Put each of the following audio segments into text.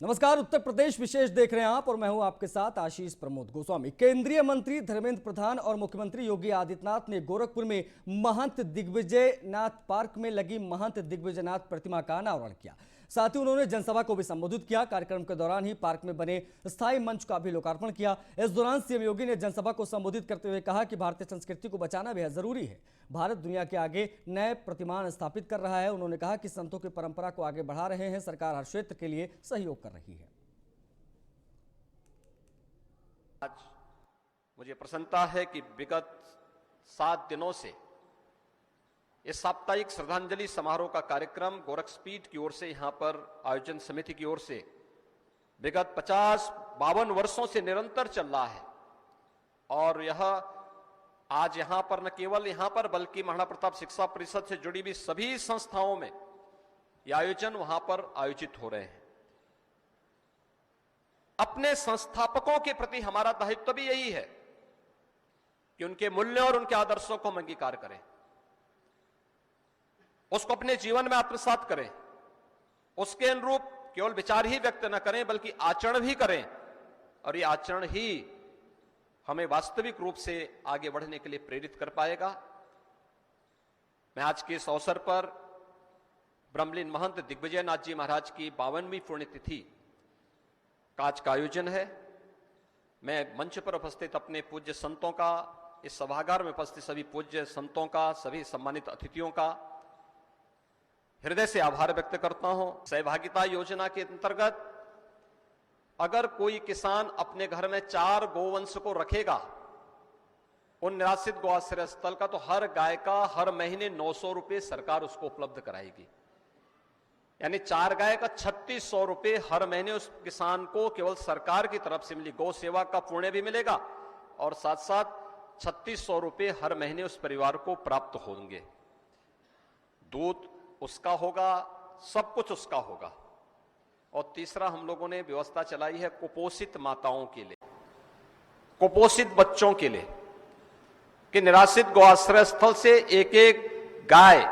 नमस्कार, उत्तर प्रदेश विशेष देख रहे हैं आप और मैं हूं आपके साथ आशीष प्रमोद गोस्वामी। केंद्रीय मंत्री धर्मेंद्र प्रधान और मुख्यमंत्री योगी आदित्यनाथ ने गोरखपुर में महंत दिग्विजयनाथ पार्क में लगी महंत दिग्विजयनाथ प्रतिमा का अनावरण किया। साथ ही उन्होंने जनसभा को भी संबोधित किया। कार्यक्रम के दौरान ही पार्क में बने स्थायी मंच का भी लोकार्पण किया। इस दौरान सीएम योगी ने जनसभा को संबोधित करते हुए कहा कि भारतीय संस्कृति को बचाना बेहद जरूरी है। भारत दुनिया के आगे नए प्रतिमान स्थापित कर रहा है। उन्होंने कहा कि संतों की परंपरा को आगे बढ़ा रहे हैं। सरकार हर क्षेत्र के लिए सहयोग कर रही है। आज मुझे प्रसन्नता है कि विगत 7 दिनों से इस साप्ताहिक श्रद्धांजलि समारोह का कार्यक्रम गोरखपीठ की ओर से यहां पर आयोजन समिति की ओर से विगत 52 वर्षों से निरंतर चल रहा है। और यह आज यहां पर न केवल यहां पर बल्कि महाराणा प्रताप शिक्षा परिषद से जुड़ी हुई सभी संस्थाओं में यह आयोजन वहां पर आयोजित हो रहे हैं। अपने संस्थापकों के प्रति हमारा दायित्व भी यही है कि उनके मूल्यों और उनके आदर्शों को हम अंगीकार करें, उसको अपने जीवन में आत्मसात करें, उसके अनुरूप केवल विचार ही व्यक्त न करें बल्कि आचरण भी करें। और ये आचरण ही हमें वास्तविक रूप से आगे बढ़ने के लिए प्रेरित कर पाएगा। मैं आज के इस अवसर पर ब्रह्मलीन महंत दिग्विजयनाथ जी महाराज की 52वीं पुण्यतिथि का आज का आयोजन है। मैं मंच पर उपस्थित अपने पूज्य संतों का, इस सभागार में उपस्थित सभी पूज्य संतों का, सभी सम्मानित अतिथियों का हृदय से आभार व्यक्त करता हूं। सहभागिता योजना के अंतर्गत अगर कोई किसान अपने घर में 4 गोवंश को रखेगा, उन निराश्रित गौ आश्रय स्थल का, तो हर गाय का हर महीने 900 रुपए सरकार उसको उपलब्ध कराएगी। यानी 4 गाय का 3600 रुपए हर महीने उस किसान को केवल सरकार की तरफ से मिली। गौ सेवा का पुण्य भी मिलेगा और साथ साथ 3600 रुपए हर महीने उस परिवार को प्राप्त होंगे। दूध उसका होगा, सब कुछ उसका होगा। और तीसरा हम लोगों ने व्यवस्था चलाई है कुपोषित माताओं के लिए, कुपोषित बच्चों के लिए, कि निराश्रित गौ आश्रय स्थल से एक एक गाय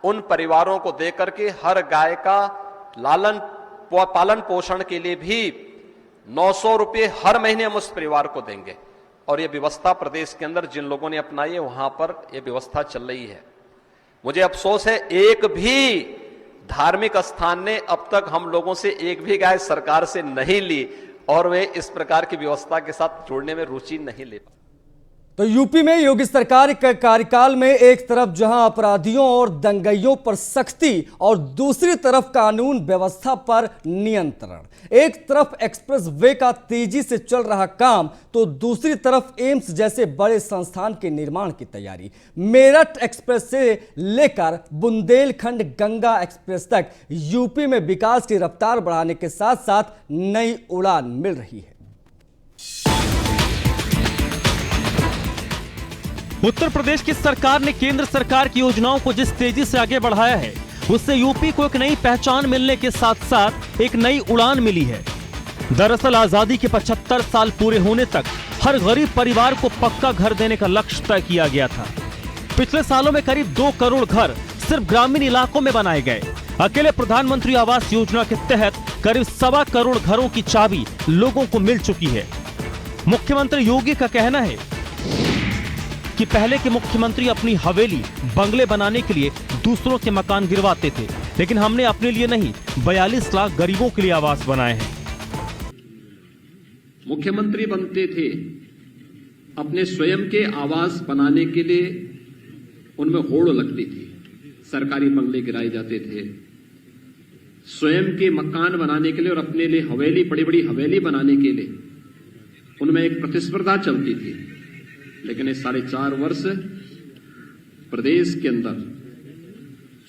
उन परिवारों को देकर के हर गाय का पालन पोषण के लिए भी 900 रुपए हर महीने हम उस परिवार को देंगे। और यह व्यवस्था प्रदेश के अंदर जिन लोगों ने अपनाई है वहां पर यह व्यवस्था चल रही है। मुझे अफसोस है, एक भी धार्मिक स्थान ने अब तक हम लोगों से एक भी गाय सरकार से नहीं ली और वे इस प्रकार की व्यवस्था के साथ जोड़ने में रुचि नहीं ले पाए। तो यूपी में योगी सरकार के कार्यकाल में एक तरफ जहां अपराधियों और दंगइयों पर सख्ती और दूसरी तरफ कानून व्यवस्था पर नियंत्रण, एक तरफ एक्सप्रेस वे का तेजी से चल रहा काम तो दूसरी तरफ एम्स जैसे बड़े संस्थान के निर्माण की तैयारी। मेरठ एक्सप्रेस से लेकर बुंदेलखंड गंगा एक्सप्रेस तक यूपी में विकास की रफ्तार बढ़ाने के साथ साथ नई उड़ान मिल रही है। उत्तर प्रदेश की सरकार ने केंद्र सरकार की योजनाओं को जिस तेजी से आगे बढ़ाया है, उससे यूपी को एक नई पहचान मिलने के साथ साथ एक नई उड़ान मिली है। दरअसल आजादी के 75 साल पूरे होने तक हर गरीब परिवार को पक्का घर देने का लक्ष्य तय किया गया था। पिछले सालों में करीब 2 करोड़ घर सिर्फ ग्रामीण इलाकों में बनाए गए। अकेले प्रधानमंत्री आवास योजना के तहत करीब 1.25 करोड़ घरों की चाबी लोगों को मिल चुकी है। मुख्यमंत्री योगी का कहना है कि पहले के मुख्यमंत्री अपनी हवेली, बंगले बनाने के लिए दूसरों के मकान गिरवाते थे, लेकिन हमने अपने लिए नहीं 42 लाख गरीबों के लिए आवास बनाए हैं। मुख्यमंत्री बनते थे, अपने स्वयं के आवास बनाने के लिए उनमें होड़ लगती थी, सरकारी बंगले गिराए जाते थे। स्वयं के मकान बनाने के लिए और अपने लिए हवेली, बड़ी बड़ी हवेली बनाने के लिए उनमें एक प्रतिस्पर्धा चलती थी। लेकिन इस 4.5 वर्ष प्रदेश के अंदर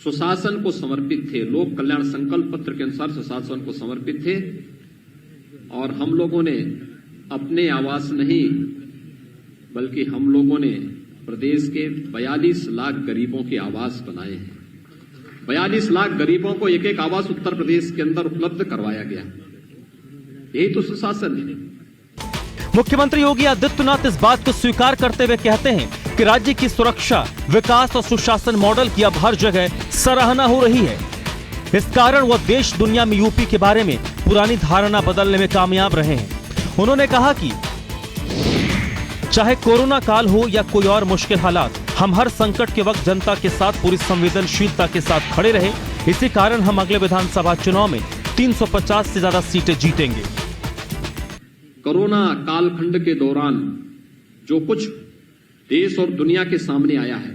सुशासन को समर्पित थे, लोक कल्याण संकल्प पत्र के अनुसार सुशासन को समर्पित थे। और हम लोगों ने अपने आवास नहीं बल्कि हम लोगों ने प्रदेश के 42 लाख गरीबों के आवास बनाए हैं। 42 लाख गरीबों को एक एक आवास उत्तर प्रदेश के अंदर उपलब्ध करवाया गया। यही तो सुशासन है। मुख्यमंत्री योगी आदित्यनाथ इस बात को स्वीकार करते हुए कहते हैं कि राज्य की सुरक्षा, विकास और सुशासन मॉडल की अब हर जगह सराहना हो रही है। इस कारण वह देश दुनिया में यूपी के बारे में पुरानी धारणा बदलने में कामयाब रहे हैं। उन्होंने कहा कि चाहे कोरोना काल हो या कोई और मुश्किल हालात, हम हर संकट के वक्त जनता के साथ पूरी संवेदनशीलता के साथ खड़े रहे। इसी कारण हम अगले विधानसभा चुनाव में 350 से ज्यादा सीटें जीतेंगे। कोरोना कालखंड के दौरान जो कुछ देश और दुनिया के सामने आया है,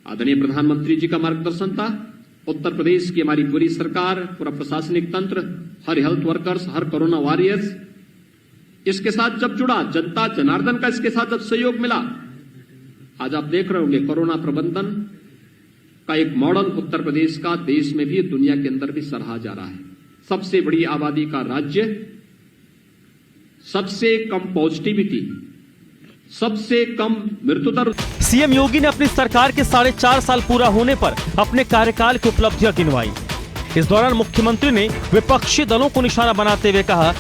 आदरणीय प्रधानमंत्री जी का मार्गदर्शन था, उत्तर प्रदेश की हमारी पूरी सरकार, पूरा प्रशासनिक तंत्र, हर हेल्थ वर्कर्स, हर कोरोना वॉरियर्स, इसके साथ जब जुड़ा, जनता जनार्दन का इसके साथ जब सहयोग मिला, आज आप देख रहे होंगे कोरोना प्रबंधन का एक मॉडल उत्तर प्रदेश का देश में भी, दुनिया के अंदर भी सराहा जा रहा है। सबसे बड़ी आबादी का राज्य, सबसे कम पॉजिटिविटी, सबसे कम मृत्यु दर। सीएम योगी ने अपनी सरकार के 4.5 साल पूरा होने पर अपने कार्यकाल की उपलब्धियां गिनवाई। इस दौरान मुख्यमंत्री ने विपक्षी दलों को निशाना बनाते हुए कहा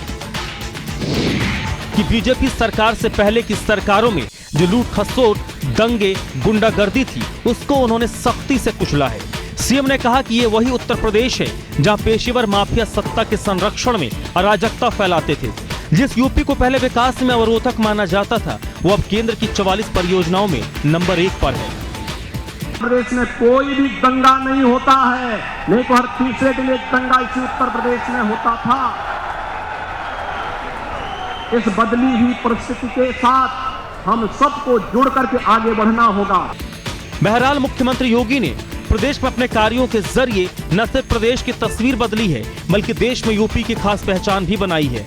कि बीजेपी सरकार से पहले की सरकारों में जो लूट खसोट, दंगे, गुंडागर्दी थी, उसको उन्होंने सख्ती से कुचला है। सीएम ने कहा कि ये वही उत्तर प्रदेश है जहां पेशेवर माफिया सत्ता के संरक्षण में अराजकता फैलाते थे। जिस यूपी को पहले विकास में अवरोधक माना जाता था, वो अब केंद्र की 44 परियोजनाओं में नंबर 1 पर है। प्रदेश में कोई भी दंगा नहीं होता है, नहीं तो हर तीसरे दिन एक दंगा इसी उत्तर प्रदेश में होता था। इस बदली हुई परिस्थिति के साथ हम सबको जुड़ करके आगे बढ़ना होगा। बहरहाल मुख्यमंत्री योगी ने प्रदेश में अपने कार्यों के जरिए न सिर्फ प्रदेश की तस्वीर बदली है, बल्कि देश में यूपी की खास पहचान भी बनाई है।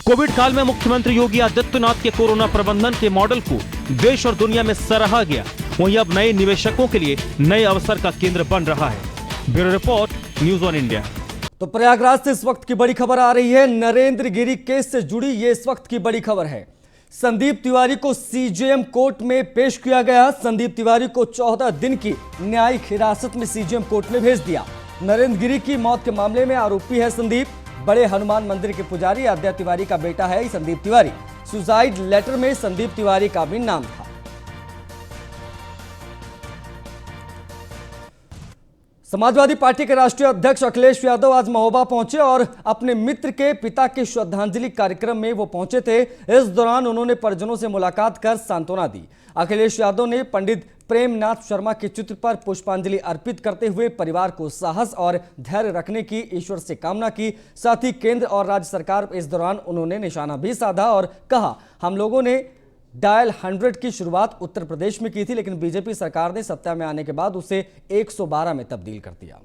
कोविड काल में मुख्यमंत्री योगी आदित्यनाथ के कोरोना प्रबंधन के मॉडल को देश और दुनिया में सराहा गया। वहीं अब नए निवेशकों के लिए नए अवसर का केंद्र बन रहा है। Bureau report, news on India. तो प्रयागराज से इस वक्त की बड़ी खबर आ रही है। नरेंद्र गिरी केस से जुड़ी ये इस वक्त की बड़ी खबर है। संदीप तिवारी को सीजेएम कोर्ट में पेश किया गया। संदीप तिवारी को 14 दिन की न्यायिक हिरासत में सीजेएम कोर्ट ने भेज दिया। नरेंद्र गिरी की मौत के मामले में आरोपी है संदीप। बड़े हनुमान मंदिर के पुजारी आद्या तिवारी का बेटा है संदीप तिवारी। सुसाइड लेटर में संदीप तिवारी का भी नाम था। समाजवादी पार्टी के राष्ट्रीय अध्यक्ष अखिलेश यादव आज महोबा पहुंचे और अपने मित्र के पिता के श्रद्धांजलि कार्यक्रम में वो पहुंचे थे। इस दौरान उन्होंने परिजनों से मुलाकात कर सांत्वना दी। अखिलेश यादव ने पंडित प्रेमनाथ शर्मा के चित्र पर पुष्पांजलि अर्पित करते हुए परिवार को साहस और धैर्य रखने की ईश्वर से कामना की। साथ ही केंद्र और राज्य सरकार इस दौरान उन्होंने निशाना भी साधा और कहा, हम लोगों ने डायल 100 की शुरुआत उत्तर प्रदेश में की थी, लेकिन बीजेपी सरकार ने सत्ता में आने के बाद उसे 112 में तब्दील कर दिया।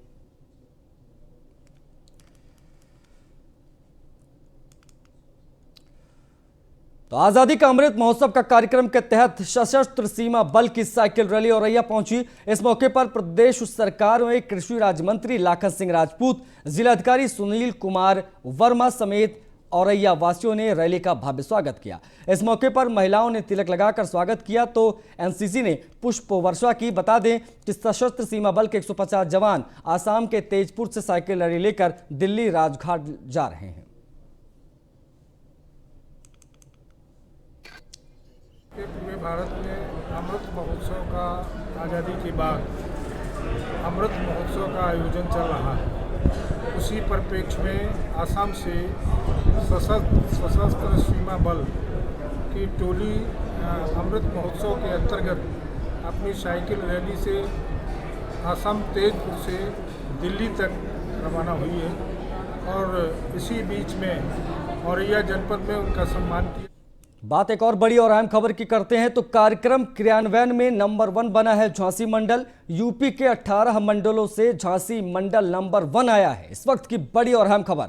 तो आजादी का अमृत महोत्सव का कार्यक्रम के तहत सशस्त्र सीमा बल की साइकिल रैली औरैया पहुंची। इस मौके पर प्रदेश सरकार में कृषि राज्य मंत्री लाखन सिंह राजपूत, जिलाधिकारी सुनील कुमार वर्मा समेत औरैया वासियों ने रैली का भव्य स्वागत किया। इस मौके पर महिलाओं ने तिलक लगाकर स्वागत किया तो एनसीसी ने पुष्प वर्षा की। बता दें कि सशस्त्र सीमा बल के 150 जवान आसाम के तेजपुर से साइकिल रैली लेकर दिल्ली राजघाट जा रहे हैं। पूरे भारत में अमृत महोत्सव का आज़ादी के बाद अमृत महोत्सव का आयोजन चल रहा है। उसी परिप्रेक्ष्य में असम से सशस्त्र सीमा बल की टोली अमृत महोत्सव के अंतर्गत अपनी साइकिल रैली से असम तेजपुर से दिल्ली तक रवाना हुई है और इसी बीच में औरैया जनपद में उनका सम्मान किया। बात एक और बड़ी और अहम खबर की करते हैं तो कार्यक्रम क्रियान्वयन में नंबर 1 बना है झांसी मंडल। यूपी के 18 मंडलों से झांसी मंडल नंबर 1 आया है। इस वक्त की बड़ी और अहम खबर,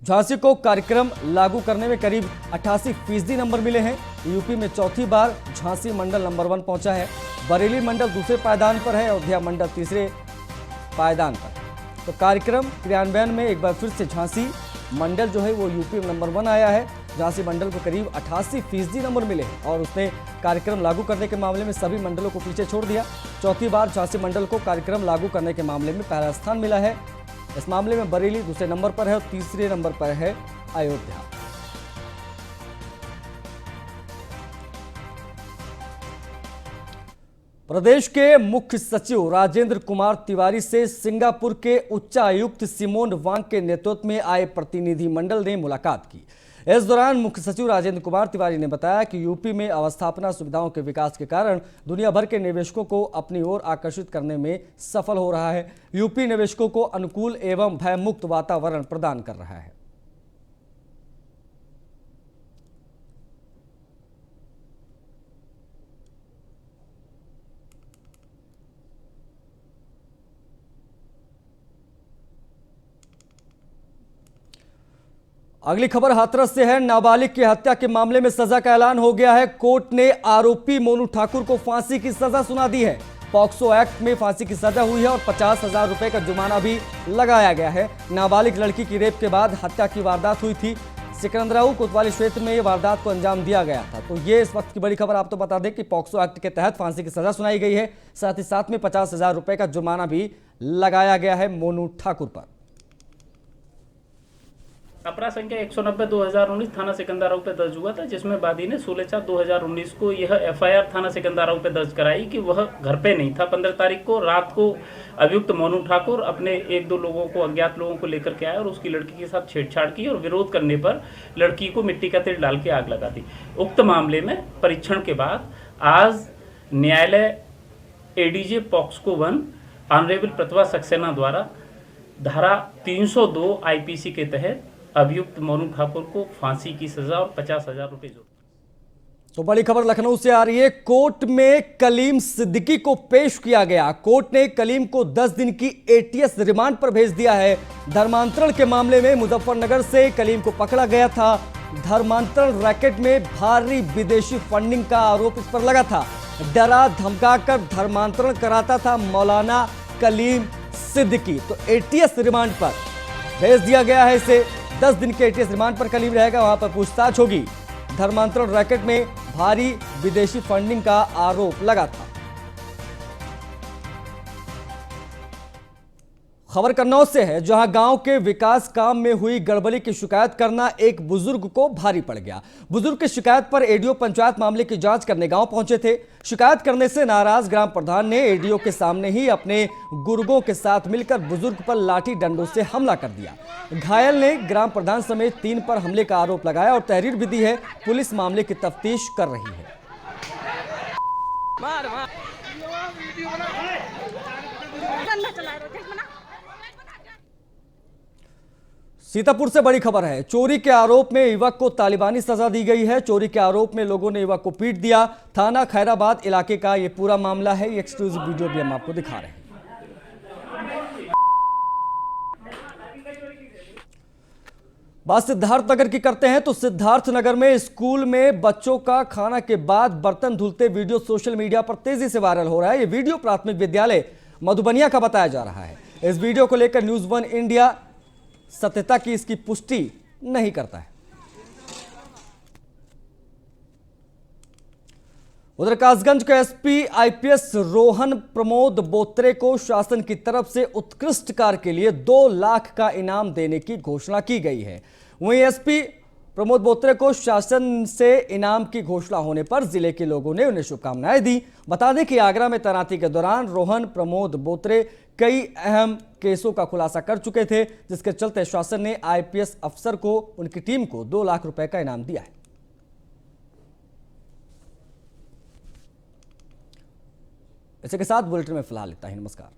झांसी को कार्यक्रम लागू करने में करीब 88% नंबर मिले हैं। यूपी में चौथी बार झांसी मंडल नंबर 1 पहुंचा है। बरेली मंडल दूसरे पायदान पर है, अयोध्या मंडल तीसरे पायदान पर। तो कार्यक्रम क्रियान्वयन में एक बार फिर से झांसी मंडल जो है वो यूपी में नंबर 1 आया है। झांसी मंडल को करीब 88% नंबर मिले हैं और उसने कार्यक्रम लागू करने के मामले में सभी मंडलों को पीछे छोड़ दिया। चौथी बार झांसी मंडल को कार्यक्रम लागू करने के मामले में पहला स्थान मिला है। इस मामले में बरेली दूसरे नंबर पर है और तीसरे नंबर पर है अयोध्या। प्रदेश के मुख्य सचिव राजेंद्र कुमार तिवारी से सिंगापुर के उच्चायुक्त सिमोन वांग के नेतृत्व में आए प्रतिनिधिमंडल ने मुलाकात की। इस दौरान मुख्य सचिव राजेंद्र कुमार तिवारी ने बताया कि यूपी में अवस्थापना सुविधाओं के विकास के कारण दुनिया भर के निवेशकों को अपनी ओर आकर्षित करने में सफल हो रहा है। यूपी निवेशकों को अनुकूल एवं भयमुक्त वातावरण प्रदान कर रहा है। अगली खबर हाथरस से है। नाबालिग की हत्या के मामले में सजा का ऐलान हो गया है। कोर्ट ने आरोपी मोनू ठाकुर को फांसी की सजा सुना दी है। पॉक्सो एक्ट में फांसी की सजा हुई है और 50,000 रुपए का जुर्माना भी लगाया गया है। नाबालिग लड़की की रेप के बाद हत्या की वारदात हुई थी। सिकंदराऊ कोतवाली क्षेत्र में ये वारदात को अंजाम दिया गया था। तो ये इस वक्त की बड़ी खबर। आपको बता दें कि पॉक्सो एक्ट के तहत फांसी की सजा सुनाई गई है, साथ ही साथ में 50,000 रुपए का जुर्माना भी लगाया गया है मोनू ठाकुर पर। अपराध संख्या 190/2019 थाना सिकंदराऊ पे दर्ज हुआ था, जिसमें वादी ने 16/4/2019 को यह एफआईआर थाना सिकंदराऊ पे दर्ज कराई कि वह घर पे नहीं था। 15 तारीख को रात को अभियुक्त मोनू ठाकुर अपने 1-2 लोगों को, अज्ञात लोगों को लेकर के आया और उसकी लड़की के साथ छेड़छाड़ की और विरोध करने पर लड़की को मिट्टी का तेल डाल के आग लगा दी। उक्त मामले में परीक्षण के बाद आज न्यायालय एडीजे पॉक्सको 1 ऑनरेबल प्रतिभा सक्सेना द्वारा धारा 302 आईपीसी के तहत अभियुक्त मोनू ठाकुर को फांसी की सजा और 50,000 रुपए जुर्माना। तो बड़ी खबर लखनऊ से आ रही है। कोर्ट में कलीम सिद्दीकी को पेश किया गया। कोर्ट ने कलीम को 10 दिन की एटीएस रिमांड पर भेज दिया है। धर्मांतरण के मामले में मुजफ्फरनगर से कलीम को पकड़ा गया था। धर्मांतरण रैकेट में भारी विदेशी फंडिंग का आरोप इस पर लगा था। डरा धमकाकर धर्मांतरण कराता था मौलाना कलीम सिद्दीकी। तो एटीएस रिमांड पर भेज दिया गया है इसे। 10 दिन के एटीएस रिमांड पर कलीम रहेगा, वहां पर पूछताछ होगी। धर्मांतरण रैकेट में भारी विदेशी फंडिंग का आरोप लगा था। खबर कन्नौज से है, जहां गांव के विकास काम में हुई गड़बड़ी की शिकायत करना एक बुजुर्ग को भारी पड़ गया। बुजुर्ग की शिकायत पर एडीओ पंचायत मामले की जांच करने गांव पहुंचे थे। शिकायत करने से नाराज ग्राम प्रधान ने एडीओ के सामने ही अपने गुर्गों के साथ मिलकर बुजुर्ग पर लाठी डंडों से हमला कर दिया। घायल ने ग्राम प्रधान समेत 3 पर हमले का आरोप लगाया और तहरीर भी दी है। पुलिस मामले की तफ्तीश कर रही है। सीतापुर से बड़ी खबर है। चोरी के आरोप में युवक को तालिबानी सजा दी गई है। चोरी के आरोप में लोगों ने युवक को पीट दिया। थाना खैराबाद इलाके का यह पूरा मामला है। ये एक्सक्लूसिव वीडियो भी हम आपको दिखा रहे हैं। बात सिद्धार्थ नगर की करते हैं तो सिद्धार्थ नगर में स्कूल में बच्चों का खाना के बाद बर्तन धुलते वीडियो सोशल मीडिया पर तेजी से वायरल हो रहा है। यह वीडियो प्राथमिक विद्यालय मधुबनिया का बताया जा रहा है। इस वीडियो को लेकर न्यूज 1 इंडिया सत्यता की इसकी पुष्टि नहीं करता है। उधर कासगंज के एसपी आईपीएस रोहन प्रमोद बोत्रे को शासन की तरफ से उत्कृष्ट कार्य के लिए 2 लाख का इनाम देने की घोषणा की गई है। वहीं एसपी प्रमोद बोत्रे को शासन से इनाम की घोषणा होने पर जिले के लोगों ने उन्हें शुभकामनाएं दी। बता दें कि आगरा में तैनाती के दौरान रोहन प्रमोद बोत्रे कई अहम केसों का खुलासा कर चुके थे, जिसके चलते शासन ने आईपीएस अफसर को, उनकी टीम को 2 लाख रुपए का इनाम दिया है। इसी के साथ बुलेटिन में फिलहाल इतना ही। नमस्कार।